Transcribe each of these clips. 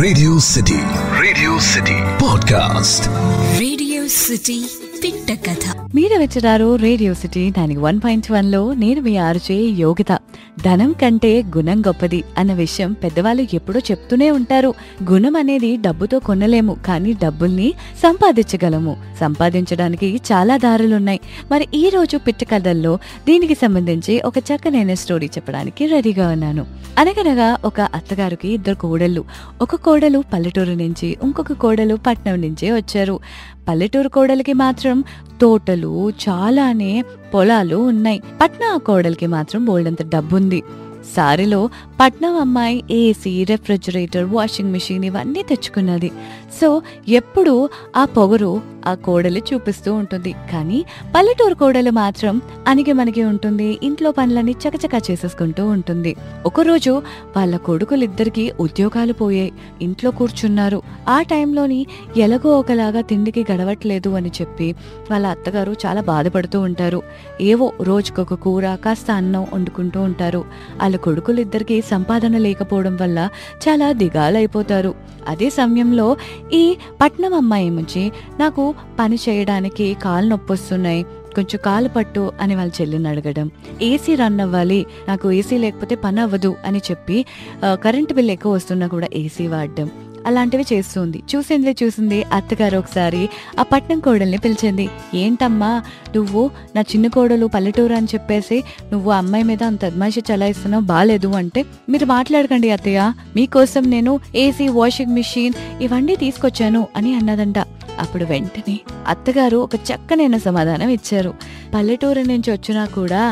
Radio City podcast. Radio city పిట్ట కథ. మీరు వింటున్నారు రేడియో సిటీ 91.1లో. నేను మీ ఆర్జే యోగిత. ధనం కంటే గుణం గొప్పది అన్న విషయం పెద్దవాళ్ళు ఎప్పుడూ చెప్తూనే ఉంటారు. గుణం అనేది డబ్బుతో కొనలేము, కానీ డబ్బుల్ని సంపాదించగలము. సంపాదించడానికి చాలా దారులున్నాయి. మరి ఈ రోజు పిట్ట కథల్లో దీనికి సంబంధించి ఒక చక్కనైన స్టోరీ చెప్పడానికి రెడీగా ఉన్నాను. అనగనగా ఒక అత్తగారికి 2 కోడళ్ళు. ఒక కోడలు పల్లెటూరు నుంచి, ఇంకొక కోడలు పట్నం నుంచి వచ్చారు. పల్లెటూరు కోడలికి మాత్రం తోటలు, చాలానే పొలాలు ఉన్నాయి. పట్నం కోడలికి మాత్రం బోల్డంత డబ్బుంది. సారిలో పట్నం అమ్మాయి ఏసీ, రెఫ్రిజిరేటర్, వాషింగ్ మిషన్ ఇవన్నీ తెచ్చుకున్నది. సో ఎప్పుడు ఆ పొగరు ఆ కోడలు చూపిస్తూ ఉంటుంది. కానీ పల్లెటూరు కోడలు మాత్రం అణిగి మనకి ఉంటుంది. ఇంట్లో పనులన్నీ చకచకా చేసేసుకుంటూ ఉంటుంది. ఒకరోజు వాళ్ళ కొడుకులిద్దరికీ ఉద్యోగాలు పోయాయి. ఇంట్లో కూర్చున్నారు. ఆ టైంలోని ఎలాగో ఒకలాగా తిండికి గడవట్లేదు అని చెప్పి వాళ్ళ అత్తగారు చాలా బాధపడుతూ ఉంటారు. ఏవో రోజుకొక కూర, కాస్త అన్నం వండుకుంటూ ఉంటారు. వాళ్ళ కొడుకులిద్దరికీ సంపాదన లేకపోవడం వల్ల చాలా దిగాలైపోతారు. అదే సమయంలో ఈ పట్నం అమ్మాయి నుంచి, నాకు పని చేయడానికి కాలు నొప్పి వస్తున్నాయి, కొంచెం కాలు పట్టు అని వాళ్ళ చెల్లిని అడగడం. ఏసీ రన్ అవ్వాలి, నాకు ఏసీ లేకపోతే పని అవ్వదు అని చెప్పి కరెంటు బిల్ ఎక్కువ వస్తున్నా కూడా ఏసీ వాడడం, అలాంటివి చేస్తుంది. చూసింది అత్తగారు ఒకసారి ఆ పట్నం కోడల్ని పిలిచింది. ఏంటమ్మా నువ్వు నా చిన్న కోడలు పల్లెటూరు అని చెప్పేసి నువ్వు అమ్మాయి మీద అంత అద్మాయిషి చలాయిస్తున్నావు, బాలేదు అంటే, మీరు మాట్లాడకండి అత్తయ్య, మీకోసం నేను ఏసీ, వాషింగ్ మిషన్ ఇవన్నీ తీసుకొచ్చాను అని అన్నదంట. అప్పుడు వెంటనే అత్తగారు ఒక చక్కనైన సమాధానం ఇచ్చారు. పల్లెటూరు నుంచి వచ్చినా కూడా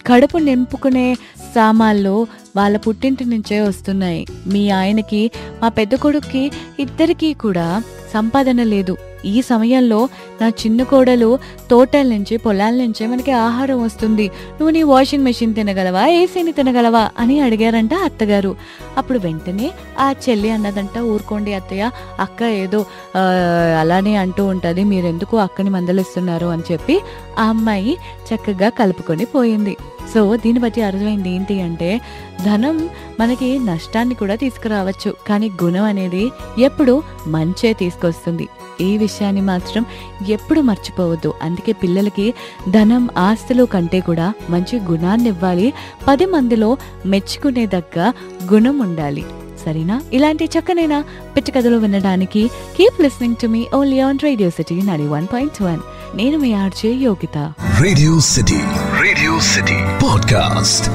కడుపు నింపుకునే సామాన్లు వాళ్ళ పుట్టింటి నుంచే వస్తున్నాయి. మీ ఆయనకి, మా పెద్ద కొడుక్కి ఇద్దరికీ కూడా సంపాదన లేదు. ఈ సమయంలో నా చిన్న కోడలు తోటల నుంచి, పొలాల నుంచే మనకి ఆహారం వస్తుంది. నువ్వు నీ వాషింగ్ మెషిన్ తినగలవా, ఏసీని తినగలవా అని అడిగారంట అత్తగారు. అప్పుడు వెంటనే ఆ చెల్లి అన్నదంట, ఊరుకోండి అత్తయ్య, అక్క ఏదో అలానే అంటూ ఉంటుంది, మీరెందుకు అక్కని మందలిస్తున్నారు అని చెప్పి ఆ అమ్మాయి చక్కగా కలుపుకొని పోయింది. సో దీన్ని బట్టి అర్థమైంది ఏంటి అంటే, ధనం మనకి నష్టాన్ని కూడా తీసుకురావచ్చు, కానీ గుణం అనేది ఎప్పుడు మంచే తీసుకొస్తుంది. ఈ విషయాన్ని మాత్రం ఎప్పుడు మర్చిపోవద్దు. అందుకే పిల్లలకి ధనం, ఆస్తులు కంటే కూడా మంచి గుణాన్ని ఇవ్వాలి. 10 మందిలో మెచ్చుకునేదగ్గ గుణం ఉండాలి. సరేనా? ఇలాంటి చక్కనైన పిట్ట కథలు వినడానికి keep listening to me only on Radio City 91.1. నేను మీ RJ Yogitha. Radio City podcast.